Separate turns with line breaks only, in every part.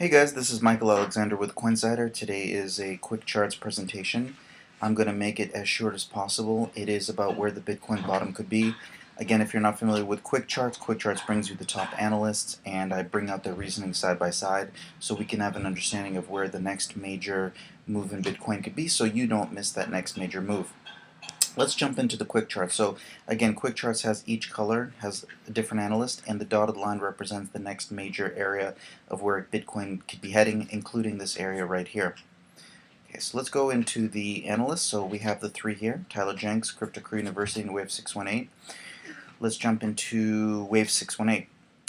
Hey guys, this is Michael Alexander with Coinsider. Today is a quick charts presentation. I'm going to make it as short as possible. It is about where the Bitcoin bottom could be. Again, if you're not familiar with quick charts brings you the top analysts, and I bring out their reasoning side by side so we can have an understanding of where the next major move in Bitcoin could be so you don't miss that next major move. Let's jump into the quick chart. So again, quick charts has each color has a different analyst, and the dotted line represents the next major area of where Bitcoin could be heading, including this area right here. Okay, so let's go into the analysts. So we have the three here: Tyler Jenks, Crypto Crew University, and Wave 618. Let's jump into Wave 618.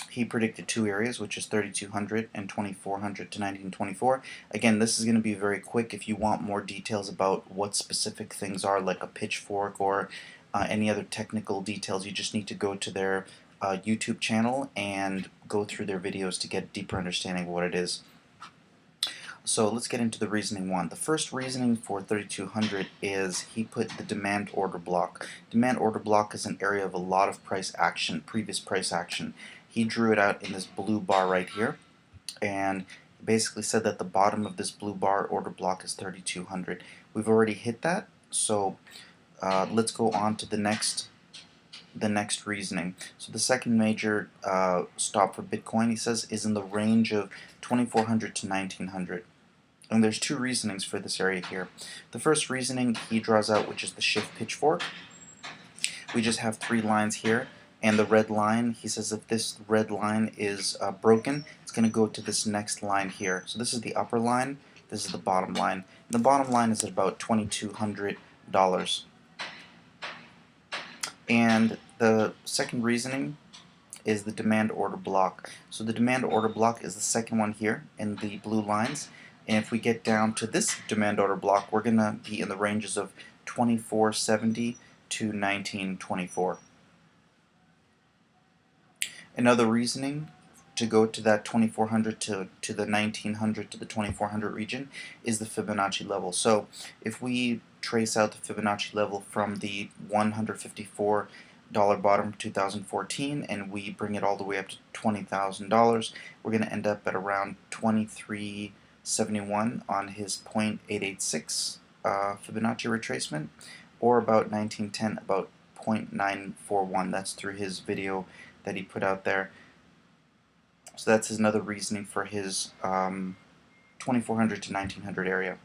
He predicted two areas, which is 3,200 and 2,400 to 1924. Again, this is going to be very quick. If you want more details about what specific things are, like a pitchfork or any other technical details, you just need to go to their YouTube channel and go through their videos to get a deeper understanding of what it is. So let's get into the reasoning one. The first reasoning for 3,200 is he put the demand order block. Demand order block is an area of a lot of price action, previous price action. He drew it out in this blue bar right here, and basically said that the bottom of this blue bar order block is 3,200. We've already hit that, so let's go on to the next reasoning. So the second major stop for Bitcoin, he says, is in the range of 2,400 to 1,900. And there's two reasonings for this area here. The first reasoning he draws out, which is the shift pitchfork. We just have three lines here, and the red line, he says if this red line is broken, it's going to go to this next line here. So this is the upper line, this is the bottom line. And the bottom line is at about $2,200. And the second reasoning is the demand order block. So the demand order block is the second one here in the blue lines. And if we get down to this demand order block, we're going to be in the ranges of 2,470 to 1,924. Another reasoning to go to that 2,400 to the 1,900 to the 2,400 region is the Fibonacci level. So if we trace out the Fibonacci level from the $154 bottom 2014 and we bring it all the way up to $20,000, we're going to end up at around 2371 on his 0.886 Fibonacci retracement, or about 1910, about 0.941. That's through his video that he put out there. So that's another reasoning for his 2,400 to 1,900 area.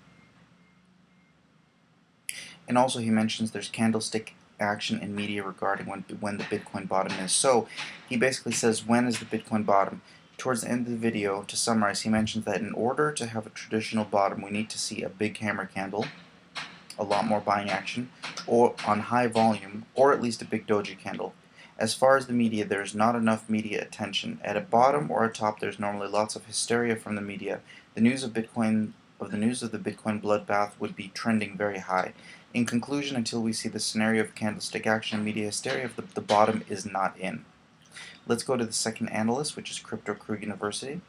And also he mentions there's candlestick action in media regarding when the Bitcoin bottom is. So he basically says, when is the Bitcoin bottom? Towards the end of the video, to summarize, he mentions that in order to have a traditional bottom, we need to see a big hammer candle, a lot more buying action, or on high volume, or at least a big doji candle. As far as the media, there's not enough media attention. At a bottom or a top, there's normally lots of hysteria from the media. The news of the Bitcoin bloodbath would be trending very high. In conclusion, until we see the scenario of candlestick action and media hysteria, the bottom is not in. Let's go to the second analyst, which is Crypto Crew University.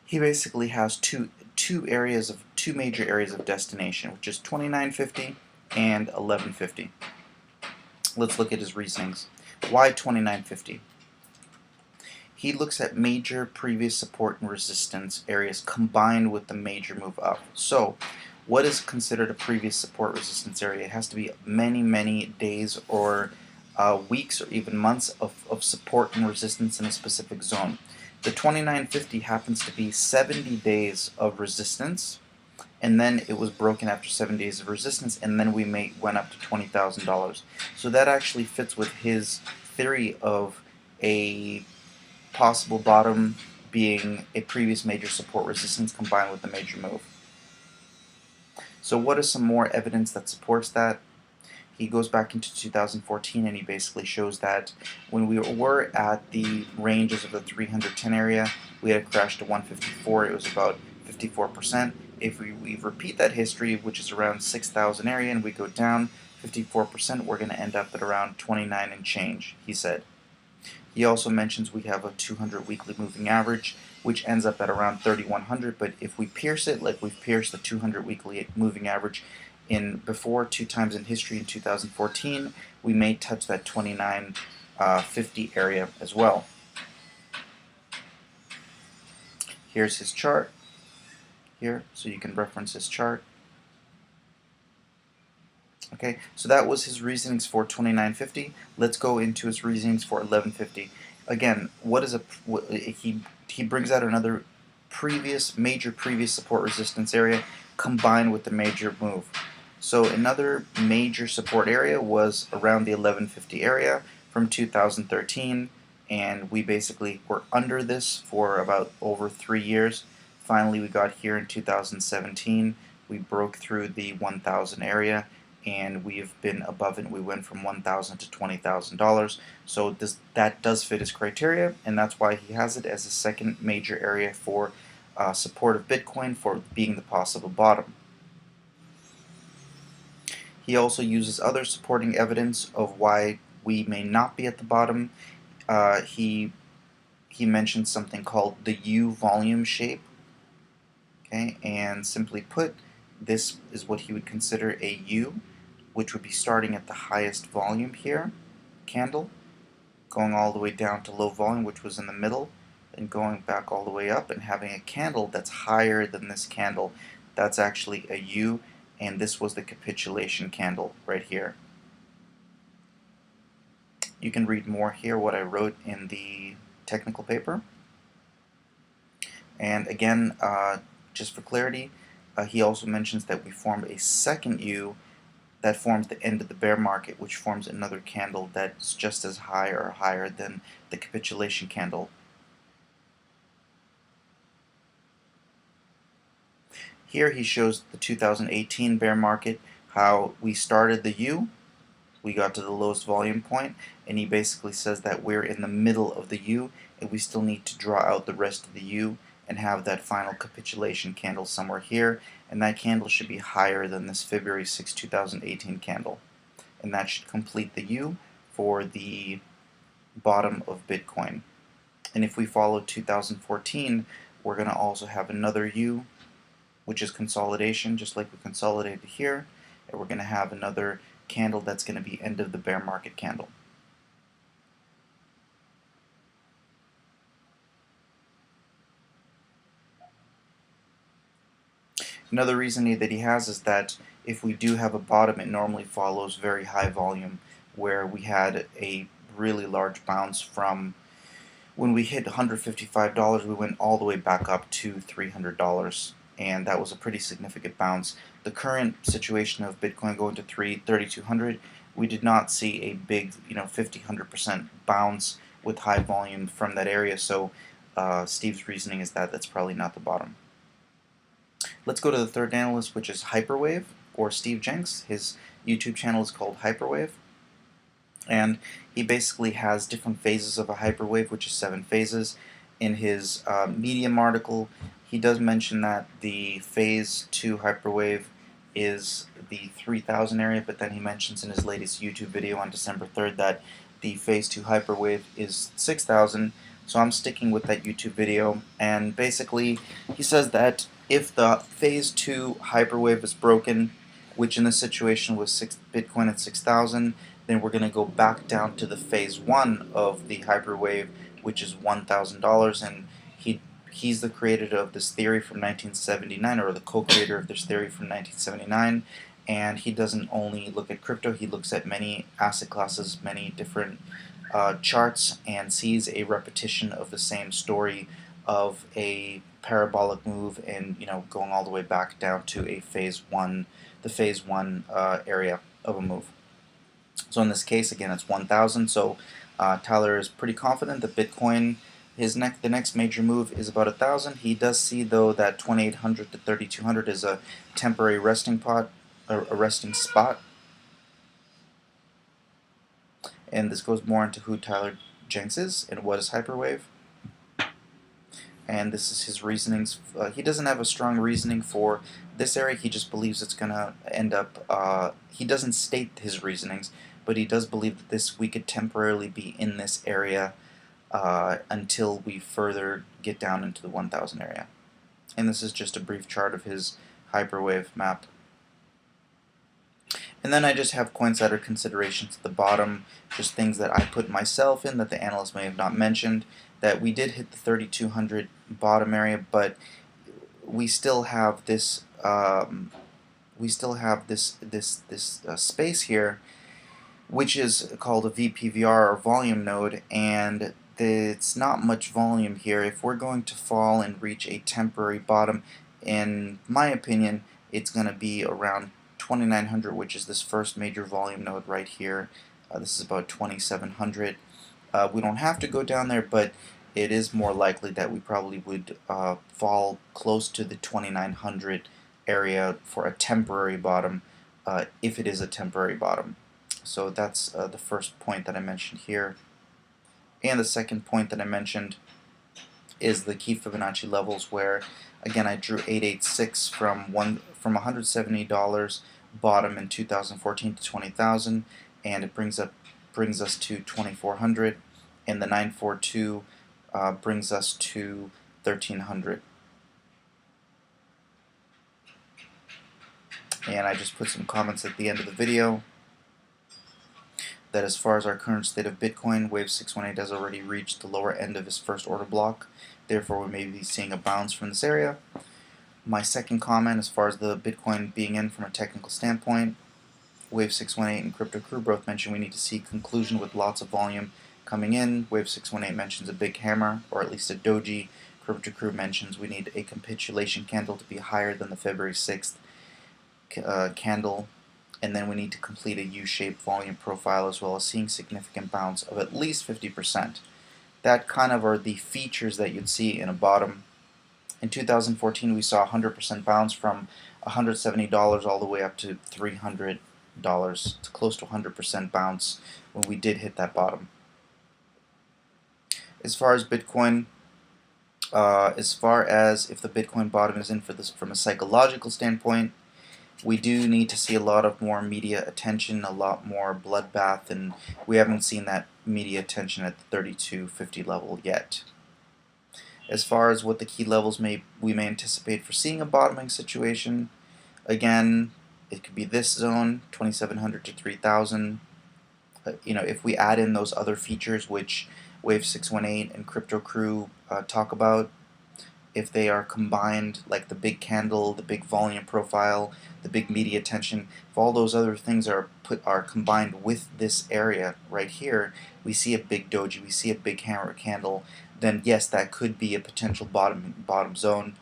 He basically has two major areas of destination, which is 2950 and 1150. Let's look at his reasonings. Why 2950? He looks at major previous support and resistance areas combined with the major move up. So what is considered a previous support resistance area? It has to be many, many days or weeks or even months of support and resistance in a specific zone. The 2950 happens to be 70 days of resistance, and then it was broken after 7 days of resistance, and then we went up to $20,000. So that actually fits with his theory of a possible bottom being a previous major support resistance combined with a major move. So what is some more evidence that supports that? He goes back into 2014 and he basically shows that when we were at the ranges of the 310 area, we had a crash to 154. It was about 54%. If we repeat that history, which is around 6,000 area, and we go down 54%, we're going to end up at around 29 and change, he said. He also mentions we have a 200 weekly moving average, which ends up at around 3,100, but if we pierce it like we've pierced the 200 weekly moving average before 2 times in history in 2014, we may touch that 2950 area as well. Here's his chart here, so you can reference his chart. Okay, so that was his reasonings for 29.50. Let's go into his reasonings for 11.50. Again, he brings out another major previous support resistance area combined with the major move. So another major support area was around the 11.50 area from 2013, and we basically were under this for about over 3 years. Finally, we got here in 2017. We broke through the 1,000 area, and we've been above it. We went from $1,000 to $20,000. So that does fit his criteria, and that's why he has it as a second major area for support of Bitcoin, for being the possible bottom. He also uses other supporting evidence of why we may not be at the bottom. He mentions something called the U volume shape. Okay, and simply put, this is what he would consider a U, which would be starting at the highest volume here, candle, going all the way down to low volume, which was in the middle, and going back all the way up and having a candle that's higher than this candle. That's actually a U, and this was the capitulation candle right here. You can read more here what I wrote in the technical paper. And again, just for clarity, he also mentions that we formed a second U that forms the end of the bear market, which forms another candle that's just as high or higher than the capitulation candle. Here he shows the 2018 bear market, how we started the U, we got to the lowest volume point, and he basically says that we're in the middle of the U, and we still need to draw out the rest of the U and have that final capitulation candle somewhere here, and that candle should be higher than this February 6, 2018 candle. And that should complete the U for the bottom of Bitcoin. And if we follow 2014, we're going to also have another U, which is consolidation, just like we consolidated here, and we're going to have another candle that's going to be end of the bear market candle. Another reason that he has is that if we do have a bottom, it normally follows very high volume, where we had a really large bounce from when we hit $155, we went all the way back up to $300, and that was a pretty significant bounce. The current situation of Bitcoin going to 3,200, we did not see a big, 50-100% bounce with high volume from that area, so Steve's reasoning is that that's probably not the bottom. Let's go to the third analyst, which is Hyperwave, or Steve Jenks. His YouTube channel is called Hyperwave, and he basically has different phases of a hyperwave, which is 7 phases. In his Medium article, he does mention that the phase 2 hyperwave is the 3,000 area, but then he mentions in his latest YouTube video on December 3rd that the phase 2 hyperwave is 6,000. So I'm sticking with that YouTube video, and basically he says that if the phase 2 hyperwave is broken, which in this situation was Bitcoin at 6,000, then we're going to go back down to the phase 1 of the hyperwave, which is $1,000, and he's the creator of this theory from 1979, or the co-creator of this theory from 1979, and he doesn't only look at crypto, he looks at many asset classes, many different charts, and sees a repetition of the same story of a parabolic move, and going all the way back down to a phase 1, the phase 1 area of a move. So in this case, again, it's 1,000. So Tyler is pretty confident that Bitcoin, the next major move is about 1,000. He does see, though, that 2,800 to 3,200 is a temporary resting spot. And this goes more into who Tyler Jenks is and what is Hyperwave. And this is his reasonings. He doesn't have a strong reasoning for this area. He just believes it's going to end up, he doesn't state his reasonings, but he does believe that we could temporarily be in this area until we further get down into the 1,000 area. And this is just a brief chart of his hyperwave map. And then I just have Coinsider considerations at the bottom, just things that I put myself in that the analyst may have not mentioned, that we did hit the 3200 bottom area, but we still have this space here, which is called a VPVR or volume node, and it's not much volume here. If we're going to fall and reach a temporary bottom, in my opinion, it's going to be around 2900, which is this first major volume node right here. This is about 2700. We don't have to go down there, but it is more likely that we probably would fall close to the 2900 area for a temporary bottom, if it is a temporary bottom. So that's the first point that I mentioned here. And the second point that I mentioned is the key Fibonacci levels, where again I drew 886 from $170 bottom in 2014 to 20,000, and it brings us to 2,400, and the 942 brings us to 1,300. And I just put some comments at the end of the video that as far as our current state of Bitcoin, Wave 618 has already reached the lower end of his first order block. Therefore, we may be seeing a bounce from this area. My second comment, as far as the Bitcoin being in from a technical standpoint, Wave 618 and Crypto Crew both mention we need to see conclusion with lots of volume coming in. Wave 618 mentions a big hammer, or at least a doji. Crypto Crew mentions we need a capitulation candle to be higher than the February 6th candle, and then we need to complete a U-shaped volume profile, as well as seeing significant bounce of at least 50%. That kind of are the features that you'd see in a bottom. In 2014, we saw 100% bounce from $170 all the way up to $300. It's close to 100% bounce when we did hit that bottom. As far as Bitcoin, as far as if the Bitcoin bottom is in for this from a psychological standpoint, we do need to see a lot of more media attention, a lot more bloodbath, and we haven't seen that media attention at the 3250 level yet. As far as what the key levels we may anticipate for seeing a bottoming situation, again, it could be this zone, 2700 to 3000. If we add in those other features which Wave 618 and Crypto Crew talk about, if they are combined, like the big candle, the big volume profile, the big media attention, if all those other things are combined with this area right here, we see a big doji, we see a big hammer candle, then yes, that could be a potential bottom zone.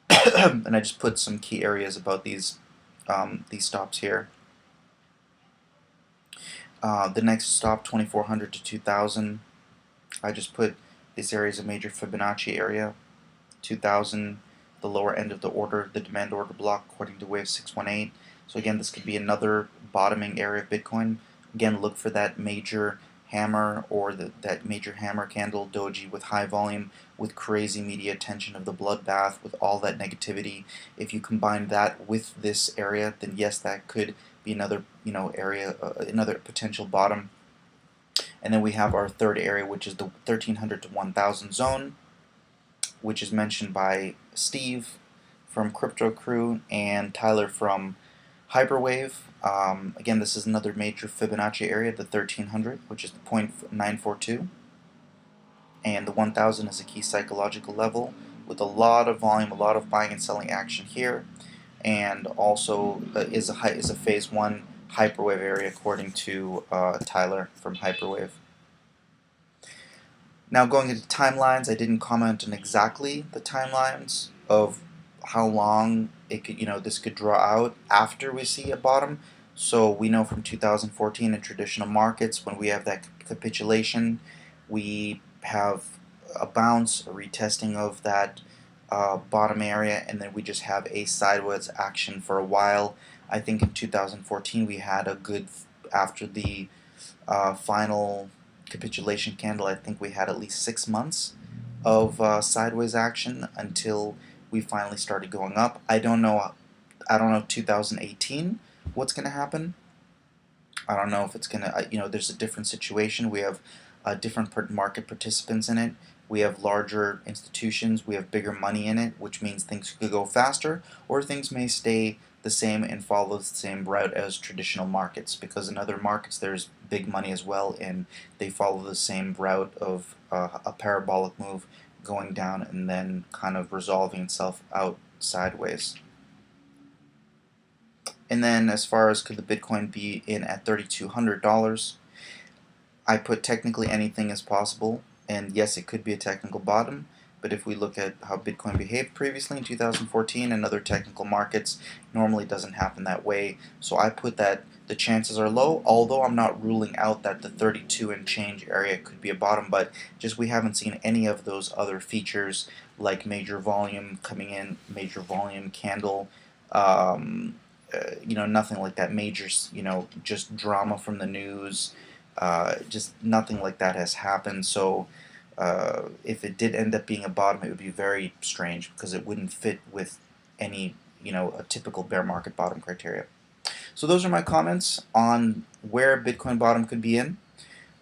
And I just put some key areas about these stops here. The next stop, 2400 to 2000. I just put this area as a major Fibonacci area. 2000, the lower end of the order, the demand order block, according to Wave 618. So again, this could be another bottoming area of Bitcoin. Again, look for that major hammer or that major hammer candle doji with high volume, with crazy media attention of the bloodbath, with all that negativity. If you combine that with this area, then yes, that could be another area, another potential bottom. And then we have our third area, which is the 1300 to 1000 zone, which is mentioned by Steve from Crypto Crew and Tyler from Hyperwave. Again, this is another major Fibonacci area, the 1300, which is the 0.942. And the 1000 is a key psychological level with a lot of volume, a lot of buying and selling action here, and also is a phase 1 Hyperwave area, according to Tyler from Hyperwave. Now, going into timelines, I didn't comment on exactly the timelines of how long it could, this could draw out after we see a bottom. So we know from 2014 in traditional markets, when we have that capitulation, we have a bounce, a retesting of that bottom area, and then we just have a sideways action for a while. I think in 2014 we had a good, after the final capitulation candle, I think we had at least 6 months of sideways action until we finally started going up. I don't know 2018 what's going to happen. I don't know if it's going to, there's a different situation. We have different market participants in it. We have larger institutions. We have bigger money in it, which means things could go faster, or things may stay the same and follows the same route as traditional markets, because in other markets there's big money as well, and they follow the same route of a parabolic move going down and then kind of resolving itself out sideways. And then as far as could the Bitcoin be in at $3,200, I put technically anything is possible, and yes, it could be a technical bottom, but if we look at how Bitcoin behaved previously in 2014 and other technical markets, normally it doesn't happen that way. So I put that the chances are low, although I'm not ruling out that the 32 and change area could be a bottom, but just we haven't seen any of those other features like major volume coming in, major volume candle, nothing like that, major, just drama from the news. Just nothing like that has happened. So if it did end up being a bottom, it would be very strange because it wouldn't fit with any, a typical bear market bottom criteria. So those are my comments on where Bitcoin bottom could be in.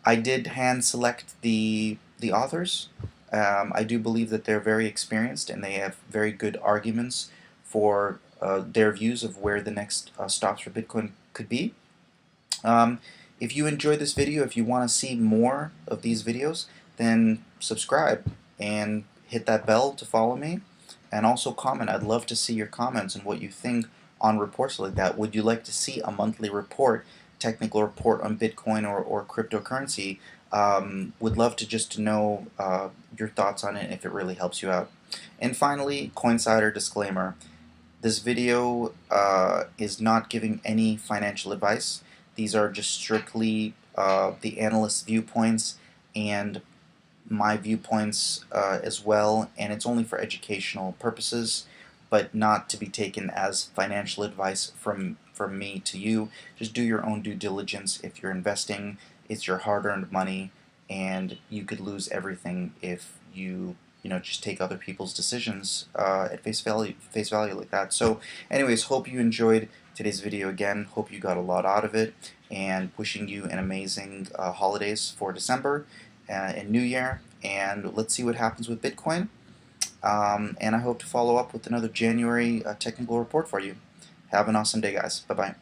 I did hand select the authors. I do believe that they're very experienced and they have very good arguments for their views of where the next stops for Bitcoin could be. If you enjoyed this video, if you want to see more of these videos, then subscribe and hit that bell to follow me, and also comment. I'd love to see your comments and what you think on reports like that. Would you like to see a monthly report, technical report on Bitcoin or cryptocurrency? Would love to know your thoughts on it if it really helps you out. And finally, Coinsider disclaimer. This video is not giving any financial advice. These are just strictly the analysts' viewpoints and my viewpoints as well, and it's only for educational purposes, but not to be taken as financial advice from me to you. Just do your own due diligence. If you're investing, it's your hard-earned money, and you could lose everything if you just take other people's decisions at face value like that. So anyways, hope you enjoyed today's video again. Hope you got a lot out of it, and wishing you an amazing holidays for December and New Year, and let's see what happens with Bitcoin. And I hope to follow up with another January technical report for you. Have an awesome day, guys. Bye-bye.